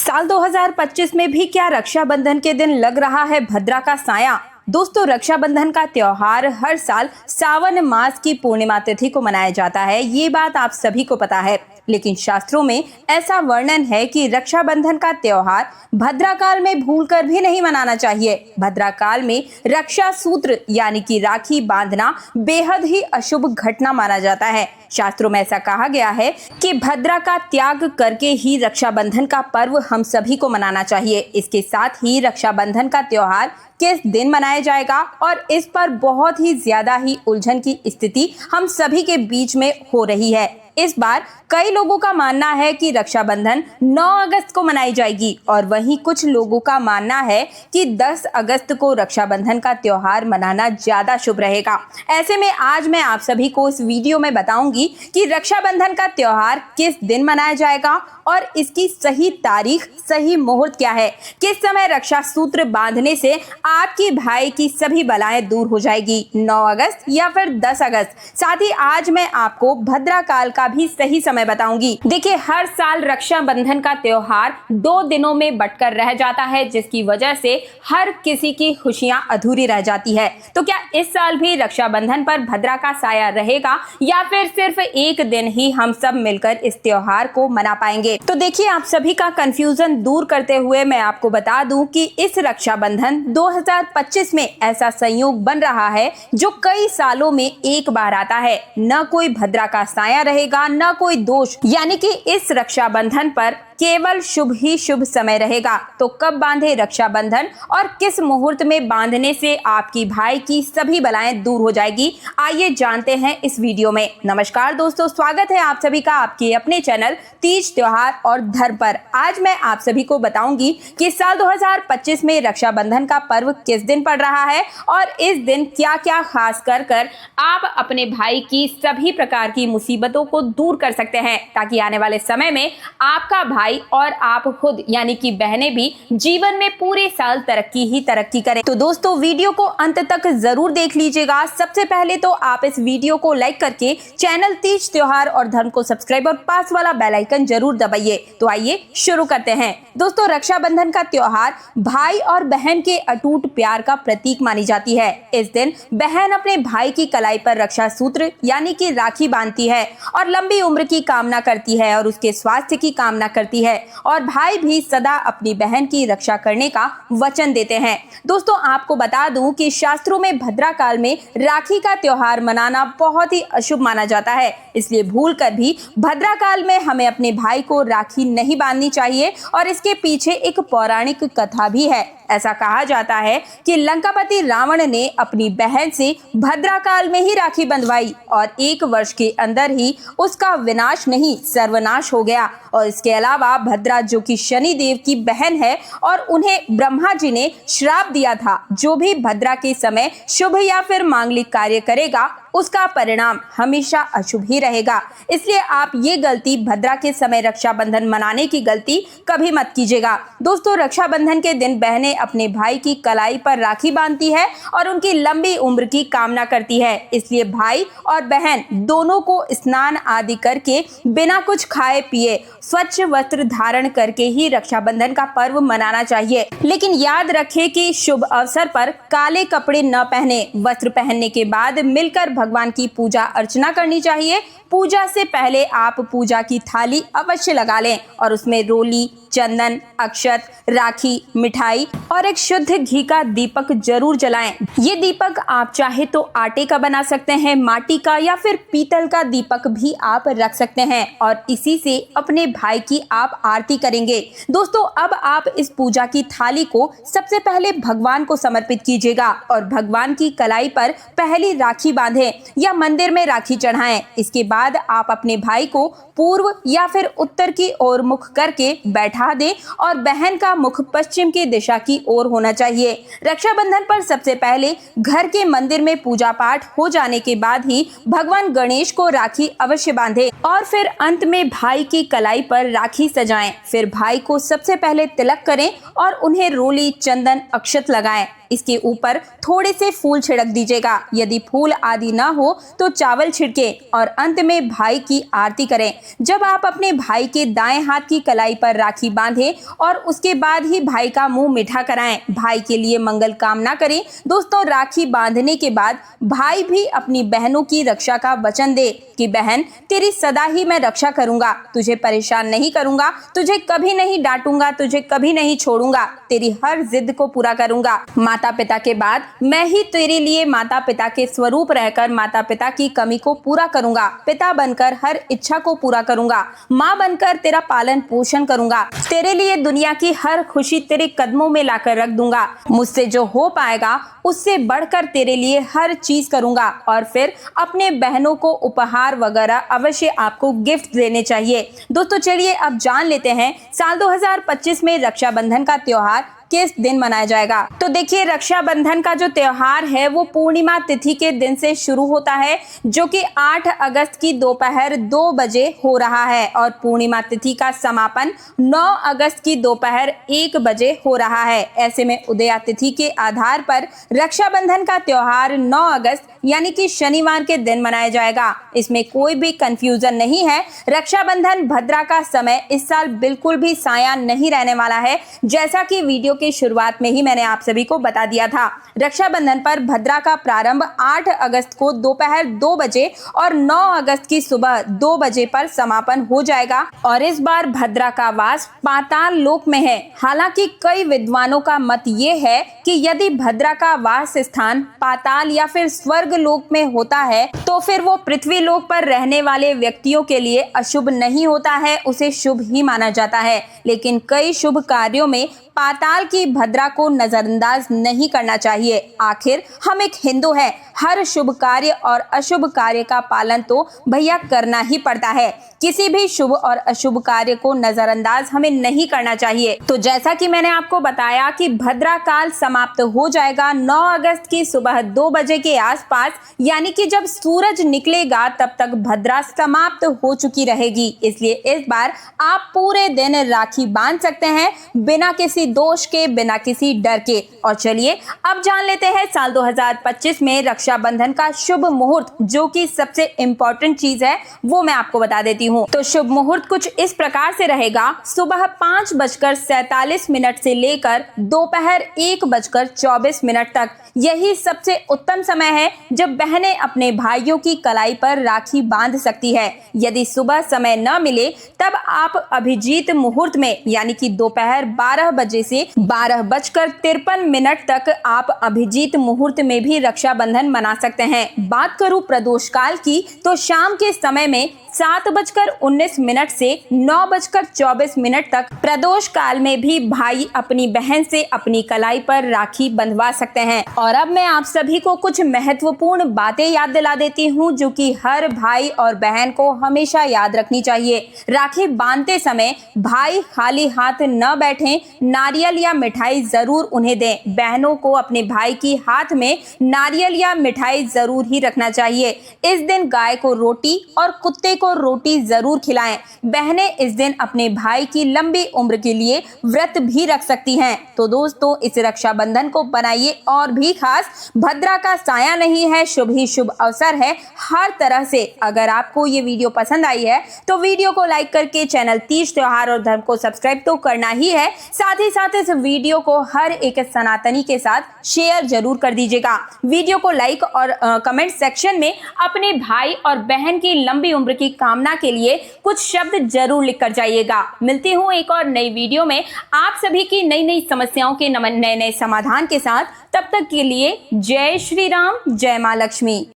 साल 2025 में भी क्या रक्षाबंधन के दिन लग रहा है भद्रा का साया। दोस्तों, रक्षाबंधन का त्योहार हर साल सावन मास की पूर्णिमा तिथि को मनाया जाता है। ये बात आप सभी को पता है, लेकिन शास्त्रों में ऐसा वर्णन है कि रक्षाबंधन का त्योहार भद्रा काल में भूलकर भी नहीं मनाना चाहिए। भद्रा काल में रक्षा सूत्र यानी कि राखी बांधना बेहद ही अशुभ घटना माना जाता है। शास्त्रों में ऐसा कहा गया है कि भद्रा का त्याग करके ही रक्षाबंधन का पर्व हम सभी को मनाना चाहिए। इसके साथ ही रक्षाबंधन का त्योहार किस दिन मनाया जाएगा और इस पर बहुत ही ज्यादा ही उलझन की स्थिति हम सभी के बीच में हो रही है। इस बार कई लोगों का मानना है कि रक्षाबंधन 9 अगस्त को मनाई जाएगी और वहीं कुछ लोगों का मानना है कि 10 अगस्त को रक्षाबंधन का त्योहार मनाना ज्यादा शुभ रहेगा। ऐसे में आज मैं आप सभी को इस वीडियो में बताऊंगी कि रक्षाबंधन का त्योहार किस दिन मनाया जाएगा और इसकी सही तारीख, सही मुहूर्त क्या है, किस समय रक्षा सूत्र बांधने से आपकी भाई की सभी बलाएं दूर हो जाएगी, 9 अगस्त या फिर 10 अगस्त। साथ ही आज मैं आपको भद्रा काल का भी सही समय बताऊंगी। देखिए, हर साल रक्षाबंधन का त्योहार 2 दिनों में बंटकर रह जाता है, जिसकी वजह से हर किसी की खुशियां अधूरी रह जाती है। तो क्या इस साल भी रक्षाबंधन पर भद्रा का साया रहेगा या फिर सिर्फ एक दिन ही हम सब मिलकर इस त्योहार को मना पाएंगे? तो देखिए, आप सभी का कंफ्यूजन दूर करते हुए मैं आपको बता दूं कि इस रक्षाबंधन 2025 में ऐसा संयोग बन रहा है जो कई सालों में एक बार आता है। न कोई भद्रा का साया रहेगा, न कोई दोष, यानी कि इस रक्षाबंधन पर केवल शुभ ही शुभ समय रहेगा। तो कब बांधे रक्षाबंधन और किस मुहूर्त में बांधने से आपकी भाई की सभी बलाएं दूर हो जाएगी, आइए जानते हैं इस वीडियो में। नमस्कार दोस्तों, स्वागत है आप सभी का आपके अपने चैनल तीज त्योहार और धर्म पर। आज मैं आप सभी को बताऊंगी कि साल 2025 में रक्षाबंधन का पर्व किस दिन पड़ रहा है और इस दिन क्या क्या खास कर आप अपने भाई की सभी प्रकार की मुसीबतों को दूर कर सकते हैं, ताकि आने वाले समय में आपका भाई और आप खुद यानी कि बहनें भी जीवन में पूरे साल तरक्की ही तरक्की करें। तो दोस्तों, वीडियो को अंत तक जरूर देख लीजिएगा। सबसे पहले तो आप इस वीडियो को लाइक करके चैनल तीज त्योहार और धर्म को सब्सक्राइब और पास वाला बेल आइकन जरूर दबाइए। तो आइए शुरू करते हैं। दोस्तों, रक्षाबंधन का त्योहार भाई और बहन के अटूट प्यार का प्रतीक मानी जाती है। इस दिन बहन अपने भाई की कलाई पर रक्षा सूत्र यानी कि राखी बांधती है और लंबी उम्र की कामना करती है और उसके स्वास्थ्य की कामना करती है, और भाई भी सदा अपनी बहन की रक्षा करने का वचन देते हैं। दोस्तों, आपको बता दूं कि शास्त्रों में भद्रा काल में राखी का त्योहार मनाना बहुत ही अशुभ माना जाता है। इसलिए भूलकर भी भद्रा काल में हमें अपने भाई को राखी नहीं बांधनी चाहिए और इसके पीछे एक पौराणिक कथा भी है। ऐसा कहा जाता है कि लंकापति रावण ने अपनी बहन से भद्रा काल में ही राखी बंधवाई और 1 वर्ष के अंदर ही उसका विनाश नहीं सर्वनाश हो गया। और इसके अलावा भद्रा, जो कि शनि देव की बहन है, और उन्हें ब्रह्मा जी ने श्राप दिया था, जो भी भद्रा के समय शुभ या फिर मांगलिक कार्य करेगा उसका परिणाम हमेशा अशुभ ही रहेगा। इसलिए आप ये गलती, भद्रा के समय रक्षाबंधन मनाने की गलती कभी मत कीजिएगा। दोस्तों, रक्षाबंधन के दिन बहनें अपने भाई की कलाई पर राखी बांधती है और उनकी लंबी उम्र की कामना करती है। इसलिए भाई और बहन दोनों को स्नान आदि करके बिना कुछ खाए पिए स्वच्छ वस्त्र धारण करके ही रक्षाबंधन का पर्व मनाना चाहिए। लेकिन याद रखें कि शुभ अवसर पर काले कपड़े न पहने। वस्त्र पहनने के बाद मिलकर भगवान की पूजा अर्चना करनी चाहिए। पूजा से पहले आप पूजा की थाली अवश्य लगा लें और उसमें रोली, चंदन, अक्षत, राखी, मिठाई और एक शुद्ध घी का दीपक जरूर जलाएं। ये दीपक आप चाहे तो आटे का बना सकते हैं, माटी का या फिर पीतल का दीपक भी आप रख सकते हैं और इसी से अपने भाई की आप आरती करेंगे। दोस्तों, अब आप इस पूजा की थाली को सबसे पहले भगवान को समर्पित कीजिएगा और भगवान की कलाई पर पहली राखी बांधें या मंदिर में राखी चढ़ाएं। इसके बाद आप अपने भाई को पूर्व या फिर उत्तर की ओर मुख करके बैठा दें और बहन का मुख पश्चिम की दिशा की ओर होना चाहिए। रक्षाबंधन पर सबसे पहले घर के मंदिर में पूजा पाठ हो जाने के बाद ही भगवान गणेश को राखी अवश्य बांधें और फिर अंत में भाई की कलाई पर राखी सजाएं। फिर भाई को सबसे पहले तिलक करें और उन्हें रोली, चंदन, अक्षत लगाएं। इसके ऊपर थोड़े से फूल छिड़क दीजिएगा। यदि फूल आदि ना हो तो चावल छिड़के और अंत में भाई की आरती करें। जब आप अपने भाई के दाएं हाथ की कलाई पर राखी बांधें और उसके बाद ही भाई का मुंह मीठा कराएं। भाई के लिए मंगल कामना करें। दोस्तों, राखी बांधने के बाद भाई भी अपनी बहनों की रक्षा का वचन दे कि बहन, तेरी सदा ही मैं रक्षा करूंगा, तुझे परेशान नहीं करूंगा, तुझे कभी नहीं डांटूंगा, तुझे कभी नहीं छोड़ूंगा, तेरी हर जिद को पूरा करूंगा। माता पिता के बाद मैं ही तेरे लिए माता पिता के स्वरूप रहकर माता पिता की कमी को पूरा करूंगा, पिता बनकर हर इच्छा को पूरा करूंगा, माँ बनकर तेरा पालन पोषण करूंगा, तेरे लिए दुनिया की हर खुशी तेरे कदमों में लाकर रख दूंगा। मुझसे जो हो पाएगा उससे बढ़कर तेरे लिए हर चीज करूंगा। और फिर अपने बहनों को उपहार वगैरह अवश्य आपको गिफ्ट देने चाहिए। दोस्तों, चलिए अब जान लेते हैं साल 2025 में रक्षाबंधन का त्योहार किस दिन मनाया जाएगा। तो देखिए, रक्षाबंधन का जो त्योहार है वो पूर्णिमा तिथि के दिन से शुरू होता है, जो कि 8 अगस्त की दोपहर 2 बजे हो रहा है और पूर्णिमा तिथि का समापन 9 अगस्त की दोपहर 1 बजे हो रहा है। ऐसे में उदया तिथि के आधार पर रक्षाबंधन का त्योहार 9 अगस्त यानी कि शनिवार के दिन मनाया जाएगा। इसमें कोई भी कंफ्यूजन नहीं है। रक्षाबंधन भद्रा का समय इस साल बिल्कुल भी साया नहीं रहने वाला है, जैसा कि वीडियो की शुरुआत में ही मैंने आप सभी को बता दिया था। रक्षाबंधन पर भद्रा का प्रारंभ 8 अगस्त को दोपहर 2 बजे और 9 अगस्त की सुबह 2 बजे पर समापन हो जाएगा और इस बार भद्रा का वास पाताल लोक में है। हालांकि कई विद्वानों का मत ये है कि यदि भद्रा का वास स्थान पाताल या फिर स्वर्ग लोक में होता है तो फिर वो पृथ्वी लोक पर रहने वाले व्यक्तियों के लिए अशुभ नहीं होता है, उसे शुभ ही माना जाता है। लेकिन कई शुभ कार्यों में पाताल की भद्रा को नजरअंदाज नहीं करना चाहिए। आखिर हम एक हिंदू हैं, हर शुभ कार्य और अशुभ कार्य का पालन तो भैया करना ही पड़ता है। किसी भी शुभ और अशुभ कार्य को नजरअंदाज हमें नहीं करना चाहिए। तो जैसा कि मैंने आपको बताया कि भद्रा काल समाप्त हो जाएगा 9 अगस्त की सुबह 2 बजे के आसपास, यानी कि जब सूरज निकलेगा तब तक भद्रा समाप्त हो चुकी रहेगी। इसलिए इस बार आप पूरे दिन राखी बांध सकते हैं बिना किसी दोष के, बिना किसी डर के। और चलिए अब जान लेते हैं साल 2025 में रक्षाबंधन का शुभ मुहूर्त, जो कि सबसे इंपॉर्टेंट चीज है वो मैं आपको बता देती हूँ। तो शुभ मुहूर्त कुछ इस प्रकार से रहेगा। सुबह 5:47 से लेकर दोपहर 1:24 तक यही सबसे उत्तम समय है जब बहनें अपने भाइयों की कलाई पर राखी बांध सकती है। यदि सुबह समय न मिले तब आप अभिजीत मुहूर्त में यानी कि दोपहर 12 बजे से 12:53 तक आप अभिजीत मुहूर्त में भी रक्षाबंधन मना सकते हैं। बात करूं प्रदोष काल की तो शाम के समय में 7:19 से 9:24 तक प्रदोष काल में भी भाई अपनी बहन से अपनी कलाई पर राखी बंधवा सकते हैं। और अब मैं आप सभी को कुछ महत्वपूर्ण बातें याद दिला देती हूँ जो कि हर भाई और बहन को हमेशा याद रखनी चाहिए। राखी बांधते समय भाई खाली हाथ न बैठें, नारियल या मिठाई जरूर उन्हें दें। बहनों को अपने भाई की हाथ में नारियल या मिठाई जरूर ही रखना चाहिए। इस दिन गाय को रोटी और कुत्ते को रोटी जरूर खिलाएं। बहनें इस दिन अपने भाई की लंबी उम्र के लिए व्रत भी रख सकती हैं। तो दोस्तों, इस रक्षाबंधन को बनाइए और भी खास। भद्रा का साया नहीं है, शुभ ही शुभ अवसर है हर तरह से। अगर आपको ये वीडियो पसंद आई है तो वीडियो को लाइक करके चैनल तीज त्योहार और धर्म को सब्सक्राइब तो करना ही है। साथ ही साथ इस वीडियो को हर एक सनातनी के साथ शेयर जरूर कर दीजिएगा। वीडियो को लाइक और कमेंट सेक्शन में अपने भाई और बहन की लंबी उम्र की कामना के लिए कुछ शब्द जरूर लिख कर जाइएगा। मिलती हूँ एक और नई वीडियो में आप सभी की नई नई समस्याओं के नए नए समाधान के साथ। तब तक के लिए जय श्री राम, जय मां लक्ष्मी।